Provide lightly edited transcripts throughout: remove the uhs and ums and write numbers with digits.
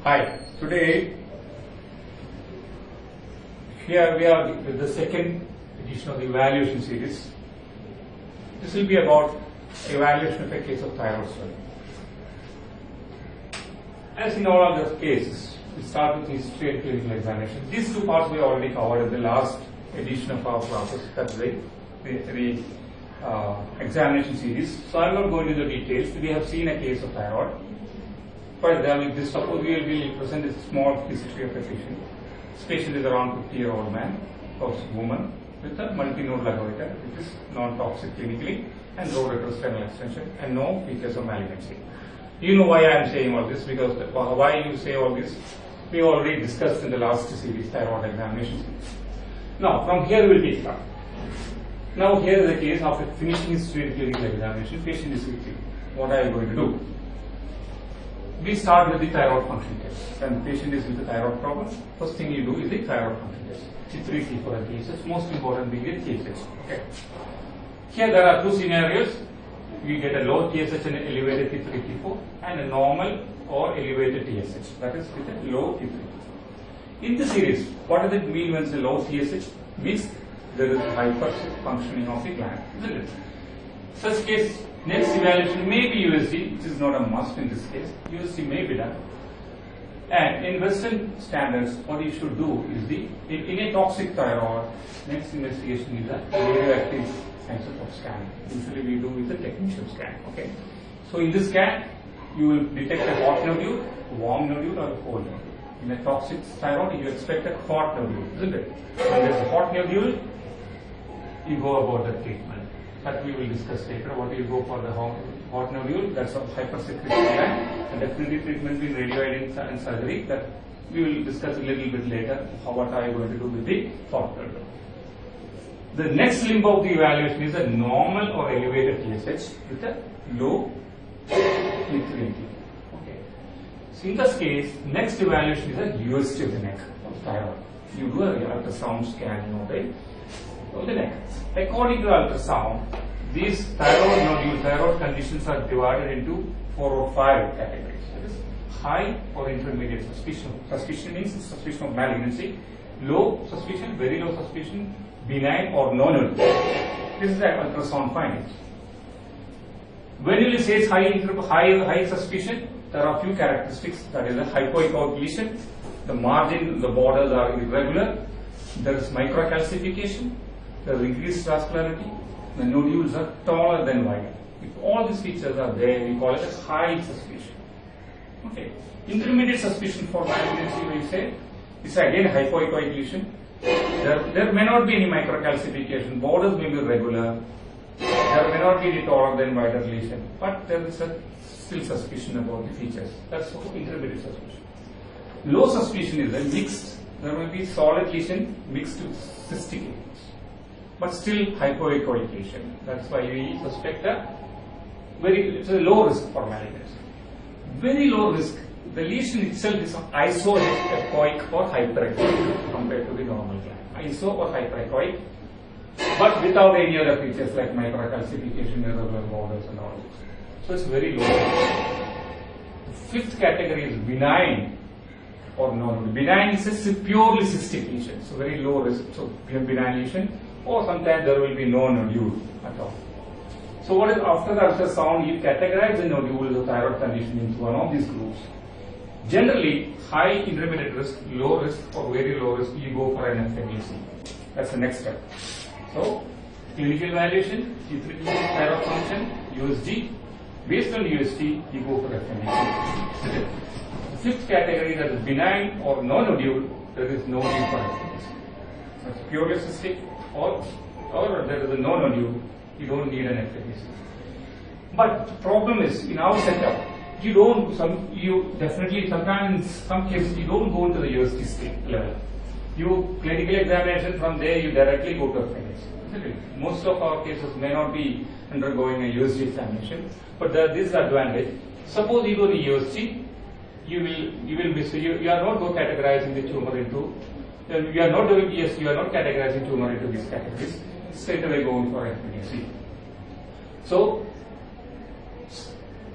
Hi, today here we are with the second edition of the evaluation series. This will be about evaluation of a case of thyroid swelling. As in all other cases, we start with history and clinical examination. These two parts we already covered in the last edition of our classes, that's the examination series. So I am not going into the details. We have seen a case of thyroid. For example, suppose we will present a small history of a patient. This patient is around 50-year-old man or woman with a multinodal goiter, which is non-toxic clinically and low retrosternal extension and no features of malignancy. You know why I am saying all this, because why you say all this, we already discussed in the last series, thyroid examination series. Now, from here we will take up. Now, here is the case after finishing his clinical examination, patient is with you. What are you going to do? We start with the thyroid function test. When the patient is with the thyroid problem, first thing you do is the thyroid function test. T3, T4 and TSH, most important being the TSH. Okay. Here there are two scenarios. We get a low TSH and elevated T3, T4 and a normal or elevated TSH. That is with a low T3. In the series, what does it mean when it's a low TSH? Means there is hyper functioning of the gland, isn't it? Such case, next evaluation may be USG, which is not a must in this case. USG may be done. And in Western standards, what you should do is in a toxic thyroid, next investigation is a radioactive isotope scan. Usually we do with a technetium scan. Okay. So in this scan, you will detect a hot nodule, warm nodule, or a cold nodule. In a toxic thyroid, you expect a hot nodule, isn't it? When there is a hot nodule, you go about the treatment. That we will discuss later. What you go for the hot nodule, that's a hypersecretion gland, and definitely treatment with radioiodine and surgery. That we will discuss a little bit later. What are you going to do with the hot nodule? The next limb of the evaluation is a normal or elevated TSH with a low T3. Okay. So in this case, next evaluation is a USG of the neck of thyroid. You do a ultrasound scan, right? Of the neck. According to ultrasound, these thyroid conditions are divided into 4 or 5 categories. That is high or intermediate suspicion. Suspicion means suspicion of malignancy. Low suspicion, very low suspicion, benign or no. This is the ultrasound findings. When you say high suspicion, there are a few characteristics. That is a hypoechoic lesion. The margin, the borders are irregular. There is microcalcification. There is increased vascularity. The nodules are taller than wider. If all these features are there, we call it a high suspicion. Okay. Intermediate suspicion for malignancy, we say, is again hypoechoic lesion. There may not be any microcalcification. Borders may be regular. There may not be any taller than wider lesion, but there is still suspicion about the features. That's intermediate suspicion. Low suspicion is a mixed. There will be solid lesion mixed with cystic lesions, but still hypoechoic lesion. That's why we suspect it's a low risk for malignancy. Very low risk. The lesion itself is isoechoic or hyperechoic compared to the normal gland. Iso or hyperechoic, but without any other features like microcalcification, irregular borders, and all this. So it's very low risk. The 5th category is benign or no. Benign is a purely cystic lesion, so very low risk. So we have benign lesion, or sometimes there will be no nodule at all. So what is after the ultrasound, you categorize the nodule, the thyroid condition into one of these groups. Generally, high intermediate risk, low risk, or very low risk, you go for an FMEC. That's the next step. So, clinical evaluation, T3 thyroid function, USG. Based on USG, you go for FMEC. The 5th category, that is benign or no nodule, there is no need for FMEC. That's purely cystic, or there is a no nodule, you don't need an FMEC. But the problem is, in our setup, sometimes in some cases, you don't go into the USG state level. You clinical examination, from there you directly go to FMEC. Most of our cases may not be undergoing a USG examination, but there is the advantage. Suppose you go to USG, you are not categorizing the tumor into. You are not categorizing tumor into these categories. Straight away going for FMEC. So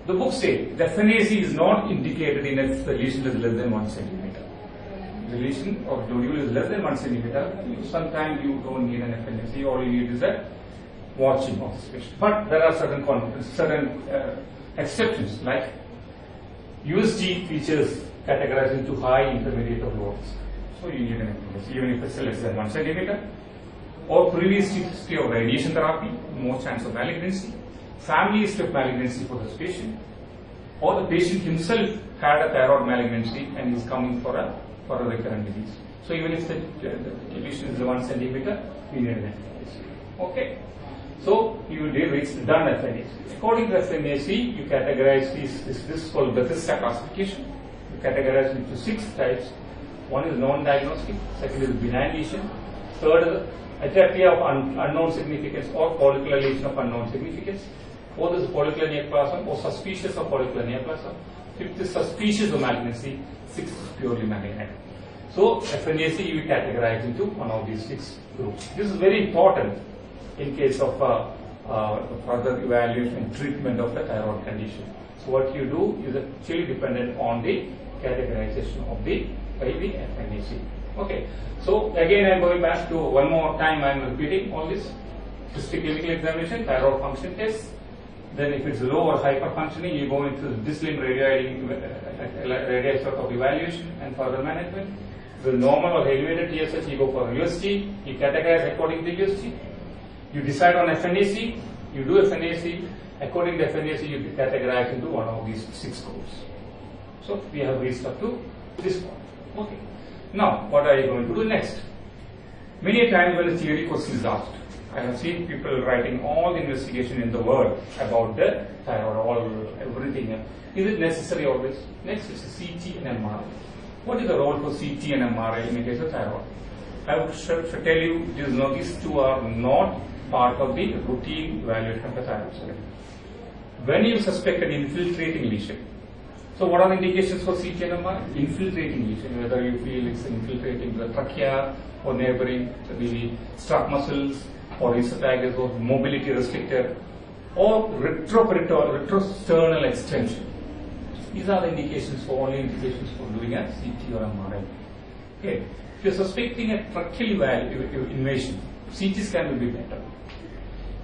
The book says the FNAC is not indicated in if the lesion is less than 1 centimeter. The lesion or nodule is less than 1 centimeter. Sometimes you don't need an FNAC. All you need is a watching of this patient. But there are certain exceptions, like USG features categorized into high, intermediate, or low risk. So you need an FNAC, even if it's less than 1 centimeter. Or previous history of radiation therapy, more chance of malignancy. Family history of malignancy for this patient, or the patient himself had a thyroid malignancy and is coming for a recurrent disease. So even if the lesion is 1 centimeter, we need an FNAC. Okay. So you did done FNAC. According to FNAC, you categorize this is called Bethesda classification. You categorize it into 6 types. One is non-diagnostic, second is benign lesion, third is atypia of unknown significance or follicular lesion of unknown significance. Fourth is follicular neoplasm or suspicious of follicular neoplasm. Fifth is suspicious of malignancy. Sixth is purely malignant. So FNAC you categorize into one of these 6 groups. This is very important in case of further evaluation and treatment of the thyroid condition. So what you do is actually dependent on the categorization of the FNAC. Okay. So again, I am going back to one more time. I am repeating all this. Histoclinical examination, thyroid function test. Then if it's low or hyperfunctioning, you go into dislim radii sort of evaluation and further management. The normal or elevated TSH, you go for USG. You categorize according to USG. You decide on FNAC. You do FNAC. According to FNAC, you categorize into one of these 6 groups. So we have reached up to this point. Okay. Now, what are you going to do next? Many times when a theory question is asked, I have seen people writing all the investigation in the world about the thyroid, everything. Is it necessary always? Next is CT and MRI. What is the role for CT and MRI in the case of thyroid? I should tell you, these 2 are not part of the routine evaluation of the thyroid surgery. When you suspect an infiltrating lesion, so what are the indications for CT and MRI? Infiltrating lesion, whether you feel it's infiltrating the trachea or neighboring the strap muscles or esophagus or mobility restricted or retrosternal extension. These are the indications for only indications for doing a CT or MRI. Okay. If you're suspecting a tracheal invasion, CT scan will be better.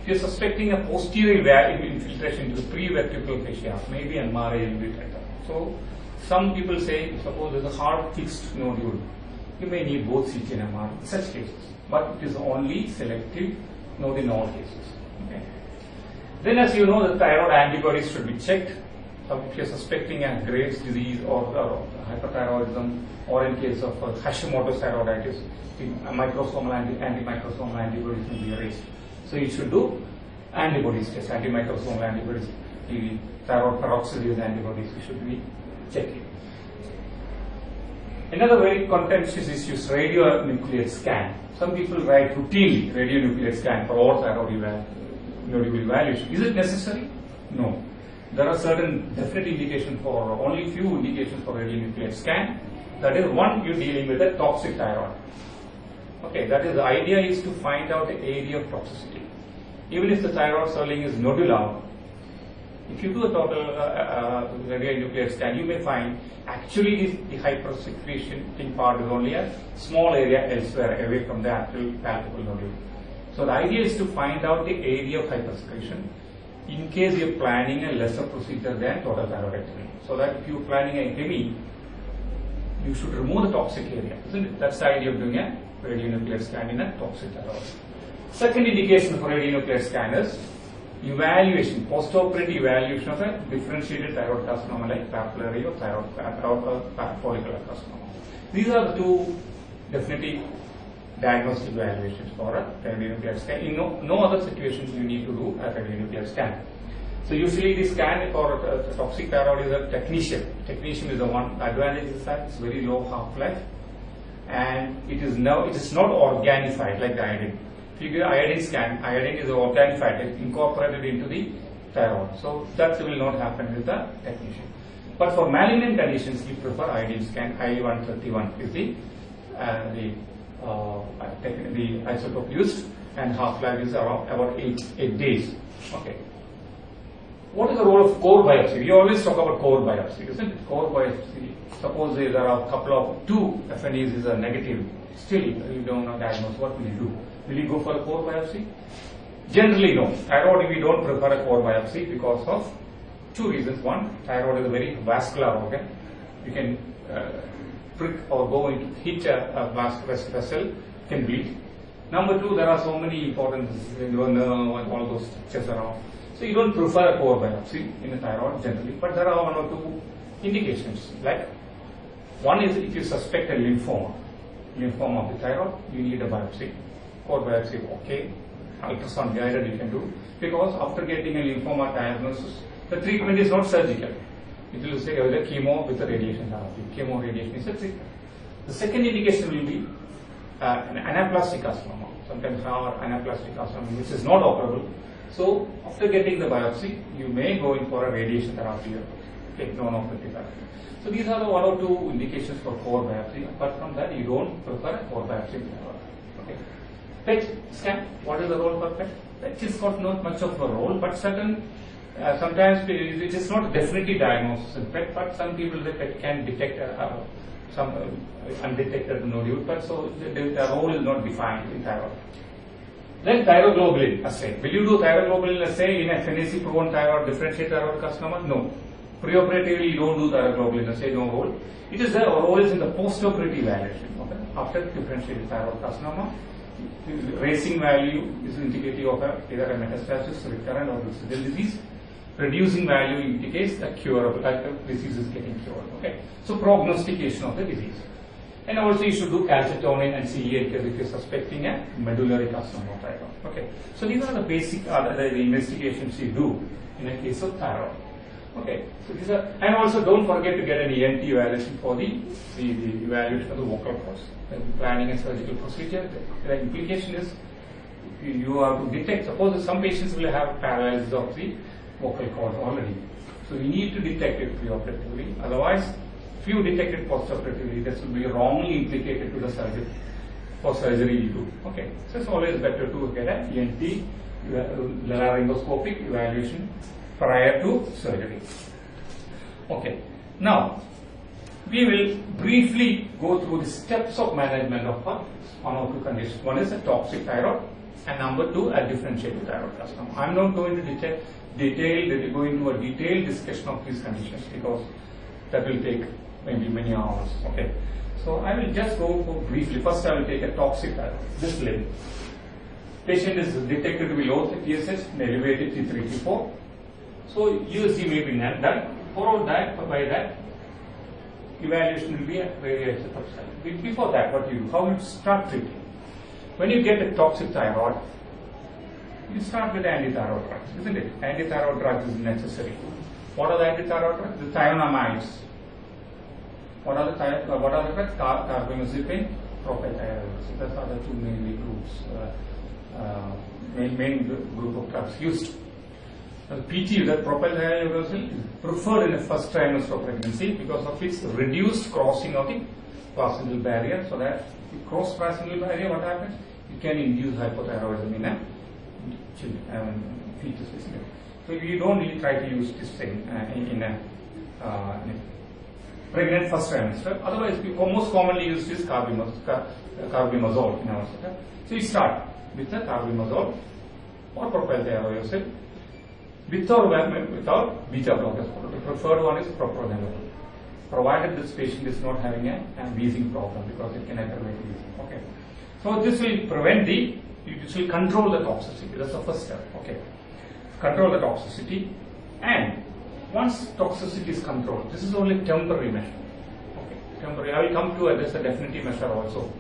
If you're suspecting a posterior infiltration into the prevertebral fascia, maybe MRI will be better. So, some people say, suppose there's a hard fixed nodule, you may need both CT and MRI in such cases, but it is only selective, not in all cases. Okay. Then, as you know, the thyroid antibodies should be checked. So if you're suspecting a Graves' disease or hyperthyroidism, or in case of Hashimoto's thyroiditis, the antimicrosomal antibodies will be raised. So you should do antibodies test, antimicrosomal antibodies. The thyroid peroxidase antibodies you should be checking. Another very contentious issue is radionuclide scan. Some people write routinely radionuclide scan for all thyroid nodule evaluation. Is it necessary? No. There are certain definite indications for only few indications for radionuclide scan. That is, one, you're dealing with a toxic thyroid. Okay, that is, the idea is to find out the area of toxicity. Even if the thyroid swelling is nodular, if you do a total radionuclide scan, you may find actually the hypersecretion part is only a small area elsewhere away from the actual palpable nodule. So the idea is to find out the area of hypersecretion in case you are planning a lesser procedure than total thyroidectomy. So that if you are planning a heavy, you should remove the toxic area, isn't it? That's the idea of doing a radionuclide scan in a toxic thyroid. Second indication for radionuclide scan is evaluation, post-operative evaluation of a differentiated thyroid carcinoma like papillary or follicular carcinoma. These are the 2 definitely diagnostic evaluations for a radionuclide scan. In no other situations you need to do a radionuclide scan. So usually the scan for toxic thyroid is a technetium. Technetium is the one. The advantage is that it's very low half-life, and it is not organified like the iodine. If you get iodine scan, iodine is organified, it's incorporated into the thyroid. So that will not happen with the technetium. But for malignant conditions, we prefer iodine scan. I-131 is the isotope used, and half-life is around about 8 days. Okay. What is the role of core biopsy? We always talk about core biopsy, isn't it? Core biopsy. Suppose there are a couple of 2 FNEs are negative. Still, you don't know diagnose. What will you do? Will you go for a core biopsy? Generally, no. Thyroid, we don't prefer a core biopsy because of 2 reasons. One, thyroid is a very vascular organ. You can prick or go into hit a vessel, can bleed. Number 2, there are so many important nerve and all those structures around. So you don't prefer a core biopsy in a thyroid generally, but there are 1 or 2 indications. Like, one is if you suspect a lymphoma of the thyroid, you need a biopsy. Core biopsy, okay. Ultrasound guided you can do, because after getting a lymphoma diagnosis, the treatment is not surgical. It will say either chemo with a radiation therapy. Chemo radiation is a treatment. The second indication will be an anaplastic carcinoma. Sometimes our anaplastic carcinoma, which is not operable. So after getting the biopsy, you may go in for a radiation therapy or take non-operative therapy. So these are the 1 or 2 indications for core biopsy. Apart from that, you don't prefer a core biopsy. Okay. PET scan. What is the role for PET? PET is not much of a role, but certain sometimes it is not definitely diagnosis in PET, but some people say PET can detect some undetected nodule, but so the role is not defined in thyroid. Then thyroglobulin assay. Will you do thyroglobulin assay in a FNAC-proven thyroid differentiated thyroid carcinoma? No. Preoperatively, you don't do thyroglobulin assay, no role. It is the role is in the postoperative evaluation. Okay? After differentiated thyroid carcinoma, raising value is indicative of either a metastasis, recurrent or residual disease. Reducing value indicates a curable, the disease is getting cured. Okay? So prognostication of the disease. And also you should do calcitonin and CEA if you're suspecting a medullary carcinoma of thyroid. Okay. So these are the basic the investigations you do in a case of thyroid. Okay. So these are, and also don't forget to get an ENT evaluation for the evaluation of the vocal cords. Planning a surgical procedure, the implication is you have to detect. Suppose some patients will have paralysis of the vocal cord already. So you need to detect it preoperatively. Otherwise, if you detect it postoperatively, this will be wrongly implicated to the surgeon for surgery you do. Okay. So it's always better to get an ENT laryngoscopic evaluation prior to surgery. Okay. Now, we will briefly go through the steps of management of 1 or 2 conditions. One is a toxic thyroid, and number 2, a differentiated thyroid carcinoma. I'm not going to go into a detailed discussion of these conditions because that will take maybe many hours. Okay. So I will just go for briefly. First, I will take a toxic thyroid. This limb. Patient is detected to be low TSH and elevated T3, T4. So USG may be done. Followed that by that, evaluation will be a radioactive substance. Before that, what you do? How you start treating? When you get a toxic thyroid, you start with antithyroid drugs, isn't it? Antithyroid drugs is necessary. What are the antithyroid drugs? The thionamides. What are the drugs? Carbamazepine, propylthiouracil. So those are the 2 main groups, main group of drugs used. PTU, that propylthiouracil, is preferred in the first trimester of pregnancy because of its reduced crossing of the placental barrier. So that if you cross placental barrier, what happens? You can induce hypothyroidism in a fetus. So you don't really try to use this thing in a pregnant first trimester. Otherwise, most commonly used is carbimazole in our sector. So you start with the carbimazole or propylthiouracil. With or without beta blockers. The preferred one is propranolol, provided this patient is not having a wheezing problem because it can aggravate wheezing. Okay. So this will prevent this will control the toxicity. That's the first step. Okay. Control the toxicity, and once toxicity is controlled, this is only temporary measure. Okay. Temporary. I will come to address a definitive measure also.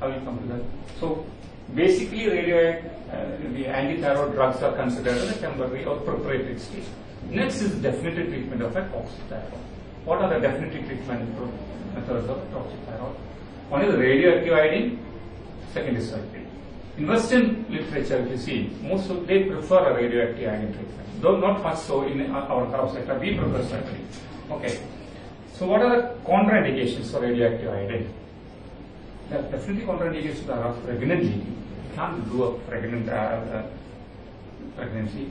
I will come to that. So basically, the antithyroid drugs are considered as a temporary or preparatory stage. Next is definitive treatment of a toxic thyroid. What are the definitive treatment methods of toxic thyroid? One is radioactive iodine, second is surgery. In Western literature, if you see, most of they prefer a radioactive iodine treatment. Though not much so in our thyroid sector, we prefer surgery. Okay. So what are the contraindications for radioactive iodine? There are definitely contraindications are pregnant leading. You can't do a pregnancy.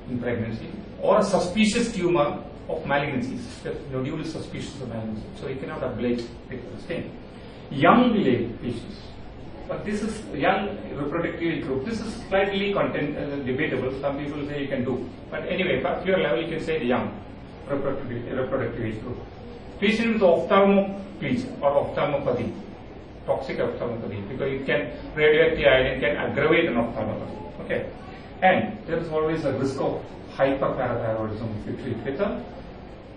in pregnancy, or a suspicious tumor of malignancies. The nodule is suspicious of malignancy, so you cannot ablate with the stain. Young patients, but this is young reproductive age group. This is slightly debatable. Some people say you can do, but anyway, at your level you can say the young reproductive age group. Patient with ophthalmoplegia or ophthalmopathy, toxic ophthalmopathy, because it can radioactive iodine can aggravate an ophthalmopathy. Okay, and there is always a risk of hyperparathyroidism if you treat with a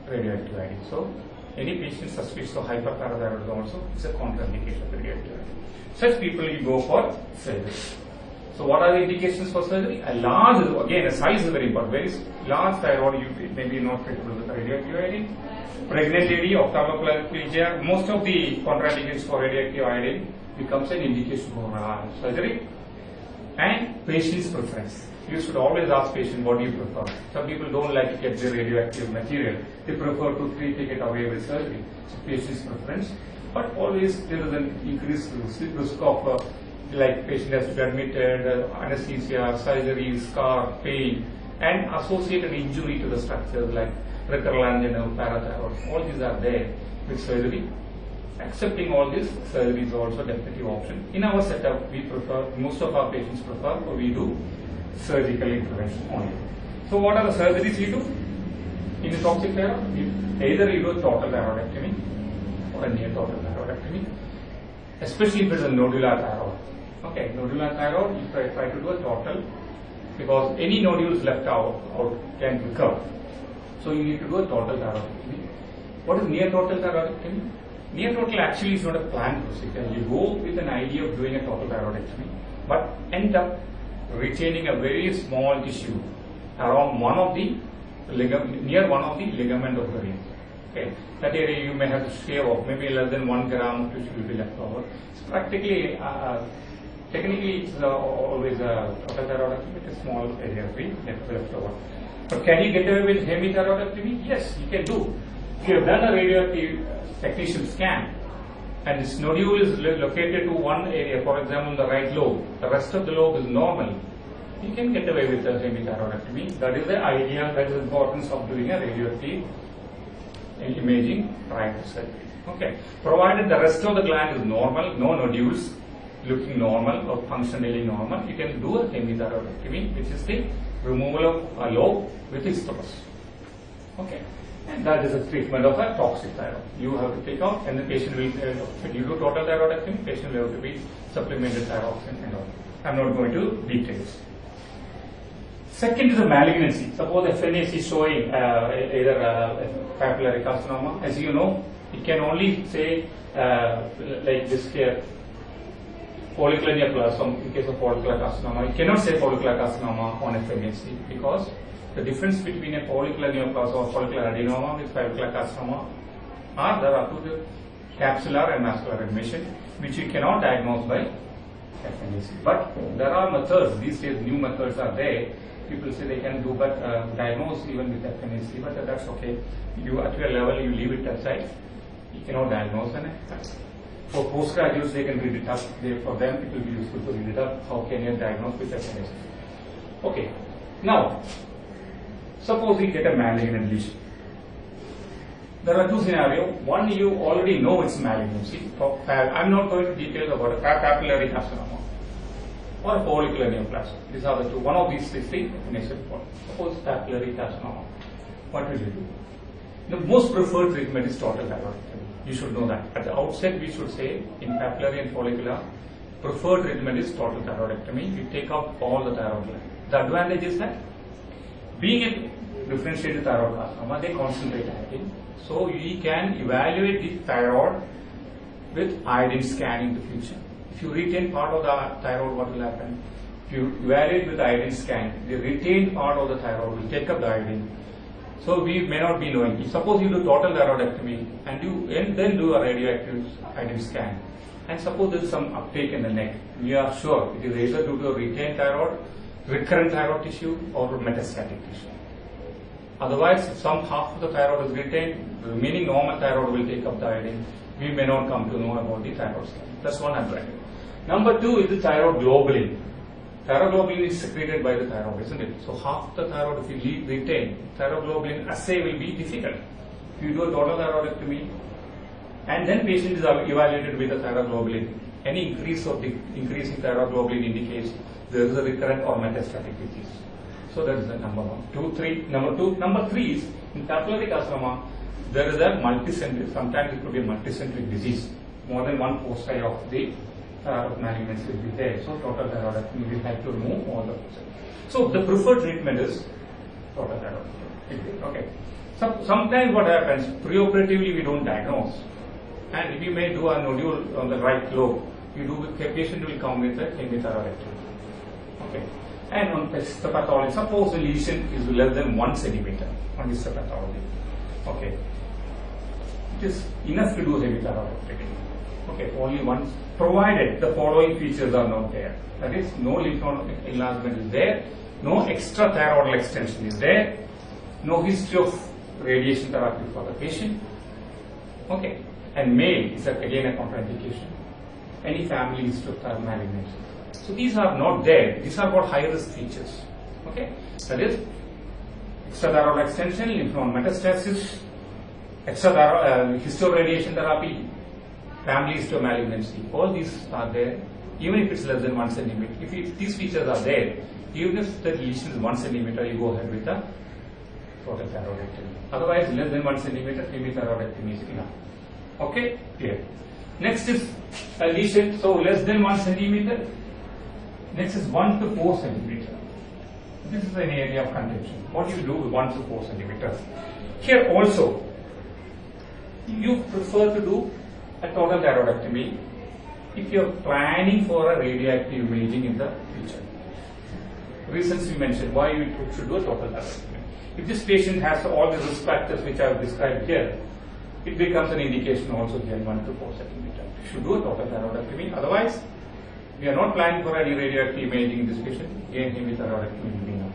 radioactive iodine. So, any patient suspicious of hyperparathyroidism also is a contraindication of radioactive iodine. Such people you go for surgery. So, what are the indications for surgery? A large, again, a size is very important. Very large thyroid, you may be not treatable with radioactive iodine. Pregnant lady, ophthalmoplegia, most of the contraindications for radioactive iodine becomes an indication for surgery. And patient's preference. You should always ask patient what do you prefer. Some people don't like to get the radioactive material. They prefer to take it away with surgery. So patient's preference. But always there is an increased risk of like patient has to be admitted, anesthesia, surgery, scar, pain, and associated injury to the structures like recurrent angina, parathyroid. All these are there with surgery. Accepting all this, surgery is also a definitive option. In our setup, we prefer, most of our patients prefer, or we do surgical intervention only. So what are the surgeries we do? In the toxic thyroid, either you do total thyroidectomy or a near total thyroidectomy, especially if it is a nodular thyroid. Okay, nodular thyroid, you try to do a total, because any nodules left out can recur. So you need to do a total thyroidectomy. What is near total thyroidectomy? Near total actually is not a planned procedure. You go with an idea of doing a total thyroidectomy, but end up retaining a very small tissue around one of the near one of the ligament of the vein. Okay, that area you may have to shave off, maybe less than 1 gram of tissue will be left over. It's practically, technically, it's always a total thyroidectomy. It's a small area of vein left over. But can you get away with hemithyroidectomy? Yes, you can do. If you have done a radioactive technician scan and this nodule is located to one area, for example the right lobe, the rest of the lobe is normal, you can get away with the hemithyroidectomy. That is the idea, that is the importance of doing a radioactive imaging prior to surgery. Okay, provided the rest of the gland is normal, no nodules, looking normal or functionally normal, you can do a hemithyroidectomy, which is the removal of a lobe with histopus. Okay. And that is a treatment of a toxic thyroid. You have to take out, and the patient will, when you do total thyroidectomy, patient will have to be supplemented thyroxine and all. I'm not going to details. Second is a malignancy. Suppose FNAC is showing either papillary carcinoma. As you know, it can only say like this here, follicular neoplasm in case of follicular carcinoma. It cannot say follicular carcinoma on FNAC because the difference between a follicular neoplasm or follicular adenoma with follicular carcinoma are there are to the capsular and vascular admission, which you cannot diagnose by FNAC. But there are methods, these days new methods are there. People say they can do, but diagnose even with FNAC, but that's okay. You at your level, you leave it aside. You cannot diagnose an For postgraduates, they can read it up. For them, it will be useful to read it up. How can you diagnose with FNAC? Okay. Now, suppose we get a malignant lesion. There are two scenarios. One, you already know it's malignancy. I'm not going to details about a papillary carcinoma or a follicular neoplasm. These are the two. One of these is the definition point. Suppose papillary carcinoma. What will you do? The most preferred treatment is total thyroidectomy. You should know that. At the outset, we should say in papillary and follicular, preferred treatment is total thyroidectomy. You take out all the thyroid gland. The advantage is that being a differentiated thyroid carcinoma, they concentrate iodine. So we can evaluate the thyroid with iodine scan in the future. If you retain part of the thyroid, what will happen? If you evaluate with iodine scan, the retained part of the thyroid will take up the iodine. So we may not be knowing. Suppose you do total thyroidectomy and then do a radioactive iodine scan, and suppose there is some uptake in the neck, we are sure it is either due to a retained thyroid, recurrent thyroid tissue, or metastatic tissue. Otherwise, if some half of the thyroid is retained, the remaining normal thyroid will take up the iodine. We may not come to know about the thyroid scan. That's one advantage. Number two is the thyroid globulin. Thyroglobulin is secreted by the thyroid, isn't it? So half the thyroid, if you retain, thyroglobulin assay will be difficult. If you do a total thyroidectomy and then patient is evaluated with the thyroglobulin, any increase in thyroglobulin indicates there is a recurrent or metastatic disease. So that is the number one. Number three is in papillary carcinoma, there is a multicentric, sometimes it could be a multicentric disease. More than one foci of the malignancy will be there. So total thyroidectomy, we have to remove all the foci. So the preferred treatment is total thyroidectomy. Okay. So sometimes what happens, preoperatively we don't diagnose. And if you may do a nodule on the right lobe, the patient will come with a chemothyroidectomy. Okay. And on histopathology, suppose the lesion is less than 1 centimeter on histopathology. Okay. It is enough to do hepatothyroidectomy. Okay, only once, provided the following features are not there. That is, no lymph node enlargement is there, no extra thyroidal extension is there, no history of radiation therapy for the patient. Okay, and male is again a contraindication. Any family history of thyroid malignancy. So these are not there. These are called high risk features. Okay, that is extra thyroid extension, lymph node metastasis, extra history of radiation therapy, family history of malignancy. All these are there, even if it's less than 1 centimeter. If these features are there, even if the lesion is 1 centimeter, you go ahead with the total thyroidectomy. Otherwise, less than 1 centimeter, chemothyroidectomy is enough. Okay, clear. Next is a lesion, so less than 1 centimeter. Next is 1 to 4 centimeter. This is an area of contention. What do you do with 1 to 4 centimeters? Here also, you prefer to do a total thyroidectomy if you are planning for a radioactive imaging in the future. Reasons we mentioned why you should do a total thyroidectomy. If this patient has all the risk factors which I have described here, it becomes an indication also here 1 to 4 centimeter. You should do a total thyroidectomy. Otherwise, we are not planning for any radioactive imaging in this patient. Again, chemothyroidectomy will be enough.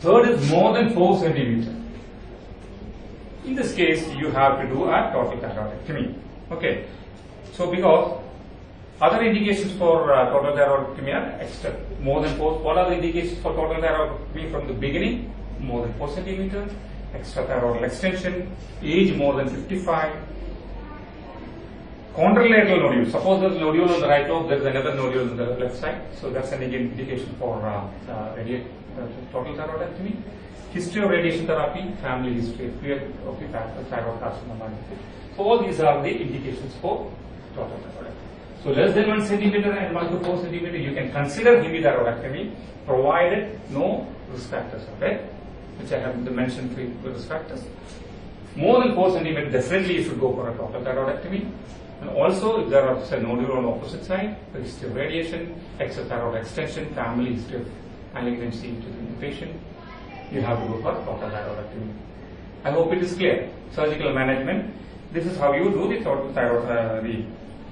Third is more than 4 centimeter. In this case, you have to do a total thyroidectomy. Okay. So, because other indications for total thyroidectomy are extra. More than 4. What are the indications for total thyroidectomy from the beginning? More than 4 centimeter, extra thyroidal extension, age more than 55, contralateral nodule. Suppose there's a nodule on the right lobe, there's another nodule on the left side. So that's an indication for total thyroidectomy. History of radiation therapy, family history of the thyroid carcinoma. So all these are the indications for total thyroidectomy. So less than 1 centimeter and 1 to 4 centimeter, you can consider hemothyroidectomy provided no risk factors are there, which I have mentioned 3 risk factors. More than 4 centimeter, definitely you should go for a total thyroidectomy. And also, if there are say nodule on the opposite side, the history of radiation, extra thyroid extension, family history of malignancy to the patient, you have to go for total thyroidectomy. I hope it is clear. Surgical management. This is how you do the total thyroid,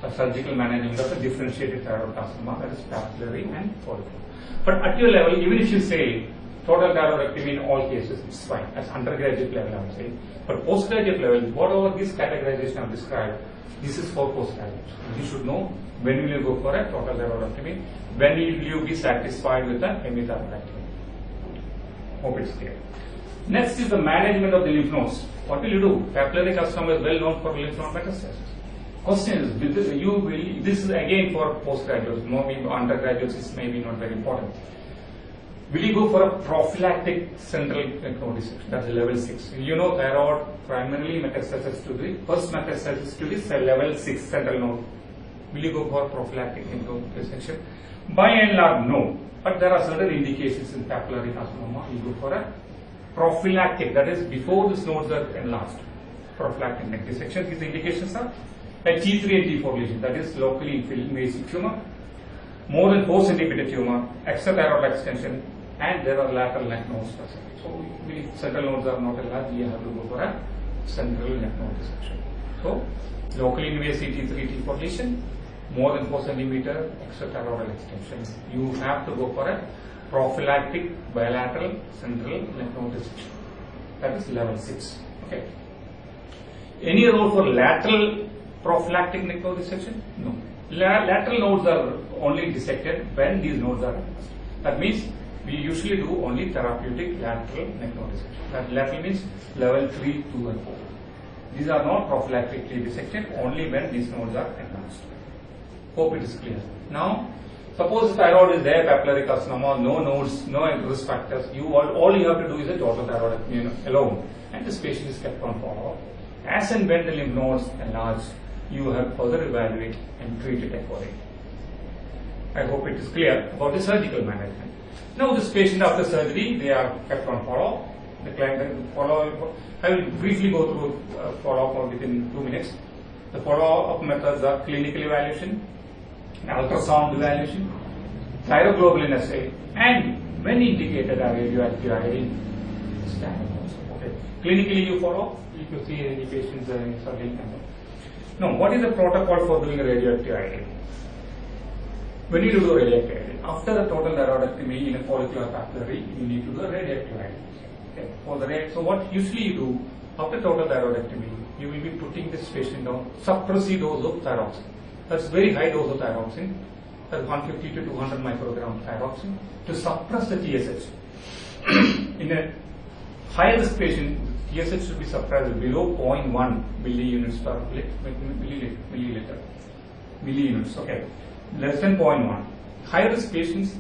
the surgical management of the differentiated thyroid carcinoma, that is papillary and follicular. But at your level, even if you say total thyroidectomy in all cases, it's fine. As undergraduate level, I'm saying. But postgraduate level, whatever this categorization I've described, this is for postgraduate. You should know when will you go for a total thyroidectomy, when will you be satisfied with a hemithyroidectomy. Hope it's clear. Next is the management of the lymph nodes. What will you do? Papillary carcinoma is well known for lymph node metastasis. Question is, this is again for postgraduates, maybe undergraduates is maybe not very important. Will you go for a prophylactic central lymph node dissection? That's level 6. You know thyroid primarily metastasis to the first metastasis to the level 6 central node. Will you go for prophylactic lymph node dissection? By and large, no. But there are certain indications in papillary carcinoma. You go for a prophylactic, that is before these nodes are enlarged. Prophylactic neck dissection. These indications are like T3 and T4 lesion, that is locally invasive tumor, more than 4 centimeter tumor, extra thyroid extension, and there are lateral neck nodes present. So if central nodes are not enlarged, you have to go for a central neck node dissection. So locally invasive T3, T4 lesion, more than 4 centimeter, extra thyroid extension. You have to go for a prophylactic bilateral central neck node dissection. That is level 6. Okay. Any role for lateral prophylactic neck node dissection? No. Lateral nodes are only dissected when these nodes are advanced. That means we usually do only therapeutic lateral neck node dissection. That lateral means level 3, 2 and 4. These are not prophylactically dissected only when these nodes are advanced. Hope it is clear. Now, suppose the thyroid is there, papillary carcinoma, no nodes, no risk factors. All you have to do is a total thyroidectomy alone, and this patient is kept on follow-up. As and when the lymph nodes enlarge, you have further evaluate and treat it accordingly. I hope it is clear about the surgical management. Now, this patient after surgery, they are kept on follow-up. The client follow. I will briefly go through follow-up within 2 minutes. The follow-up methods are clinical evaluation, ultrasound evaluation, thyroglobulin assay, and when indicated a radioactive iodine scan. Okay. Clinically, you follow. If you see any patients in surgery. Now, what is the protocol for doing a radioactive iodine? When you do radioactive iodine, after the total thyroidectomy in a follicular papillary, you need to do a radioactive iodine. Okay. So what usually you do after total thyroidectomy, you will be putting this patient down suppressive dose of thyroxine. That's very high dose of thyroxine. That's 150 to 200 microgram thyroxine to suppress the TSH. In a high risk patient, TSH should be suppressed below 0.1 milliunits per milliliter. Milliunits, okay. Less than 0.1. High risk patients,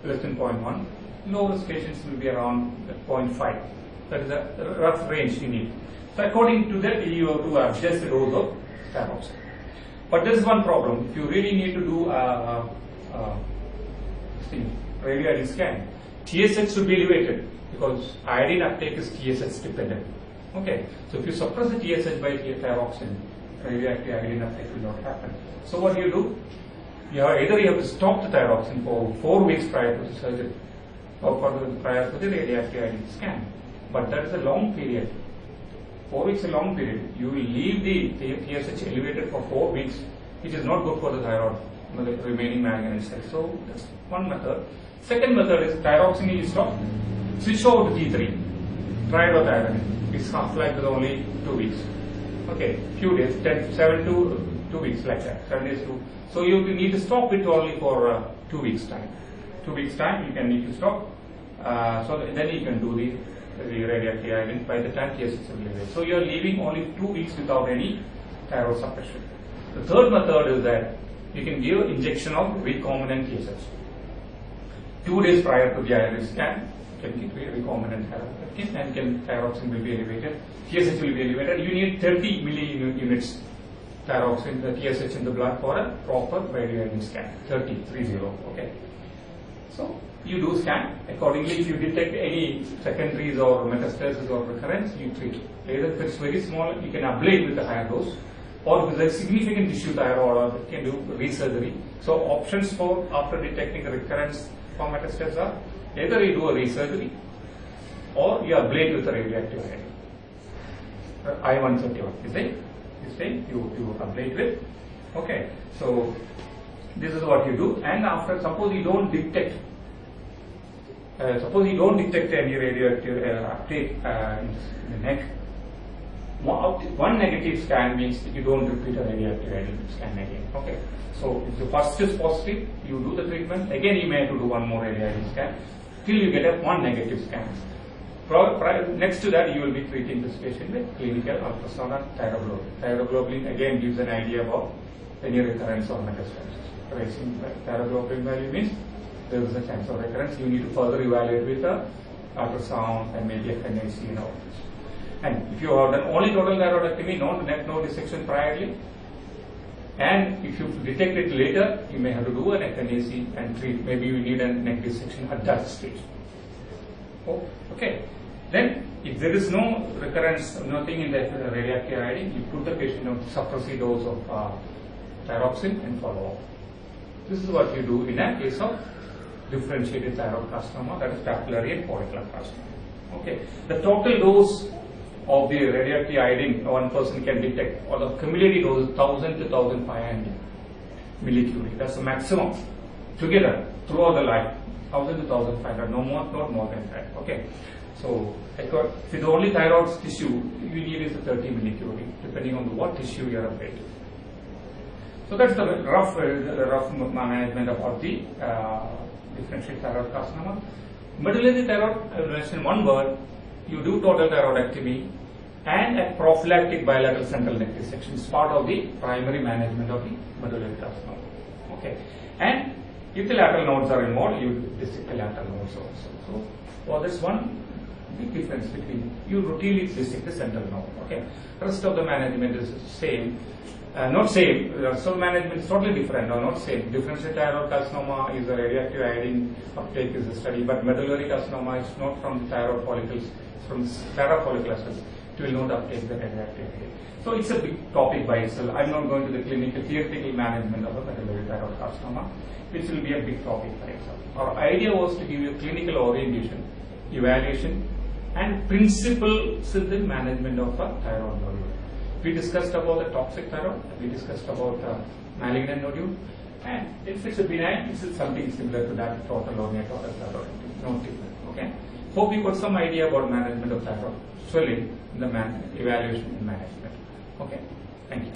less than 0.1. Low risk patients will be around 0.5. That is a rough range you need. So according to that, you have to adjust the dose of thyroxine. But there is one problem. If you really need to do a radioiodine scan, TSH should be elevated because iodine uptake is TSH dependent. Okay, so if you suppress the TSH by thyroxine, radioactive iodine uptake will not happen. So what do? Either you have to stop the thyroxine for 4 weeks prior to the surgery or prior to the radioactive iodine scan. But that is a long period. 4 weeks is a long period. You will leave the TSH elevated for 4 weeks, which is not good for the thyroid, the remaining malignant cells. So that's one method. Second method is thyroxine is stopped. Switch over to T3, triiodothyronine. Its half-life is only 2 weeks. Okay, few days, 7 to 2 weeks like that, 7 days to. So you need to stop it only for 2 weeks time. 2 weeks time you can need to stop. So then you can do the radioactive iodine by the time TSH is elevated. So you are leaving only 2 weeks without any thyroid suppression. The third method is that you can give injection of recombinant TSH. 2 days prior to the iodine scan, you can give recombinant thyroid and thyroxine will be elevated. TSH will be elevated. You need 30 milliunits thyroxine, the TSH in the blood for a proper radioiodine scan. 30. Okay. So you do scan accordingly. If you detect any secondaries or metastasis or recurrence, you treat it. Either if it's very small, you can ablate with a higher dose, or if there's significant tissue thyroid, you can do resurgery. So options for after detecting a recurrence or metastasis are either you do a resurgery or you ablate with a radioactive iodine. I-131 is it? This thing you ablate with. Okay, so this is what you do. And after, suppose you don't detect any radioactive uptake in the neck, one negative scan means that you don't repeat a radioactive iodine scan again. Okay, so if the first is positive, you do the treatment. Again, you may have to do one more radioiodine scan till you get one negative scan. Next to that, you will be treating this patient with clinical ultrasound and thyroglobulin. Thyroglobulin again gives an idea about any recurrence or metastasis. Raising thyroglobulin value means there is a chance of recurrence. You need to further evaluate with the ultrasound and maybe FNAC and all this. And if you have done only total thyroidectomy, no neck node dissection priorly, and if you detect it later, you may have to do an FNAC and treat. Maybe you need a neck dissection at that stage. Oh, okay. Then, if there is no recurrence, nothing in the radioactive iodine, you put the patient on suppressive dose of thyroxine and follow up. This is what you do in a case of differentiated thyroid carcinoma, that is papillary and follicular carcinoma. Okay. The total dose of the radioactive iodine one person can detect, or the cumulative dose is 1000 to 1500 millicurie. That's the maximum together throughout the life. 1000 to 1500, no more, not more than that. Okay. So, if the only thyroid tissue you need is 30 millicurie, depending on what tissue you are ablating. So that's the rough management about the differential thyroid carcinoma. Medullary thyroid, I will mention one word. You do total thyroidectomy and a prophylactic bilateral central neck dissection is part of the primary management of the medullary carcinoma. Okay, and if the lateral nodes are involved, you dissect the lateral nodes also. So, for this one big difference between you routinely dissect the central node. Okay, rest of the management is same. Not same. So management is totally different or not same. Differential thyroid carcinoma is a radioactive iodine uptake is a study, but medullary carcinoma is not from the thyroid follicles, it's from thyroid follicle cells. It will not uptake the radioactive iodine. So it's a big topic by itself. I'm not going to the clinical theoretical management of the medullary thyroid carcinoma, which will be a big topic by itself. Our idea was to give you a clinical orientation, evaluation, and principles in the management of a thyroid nodule. We discussed about the toxic thyroid, we discussed about malignant nodule, and if it's a benign, this is something similar to that total or net or thyroid, no different. Okay. Hope you got some idea about management of thyroid swelling in the evaluation and management. Okay. Thank you.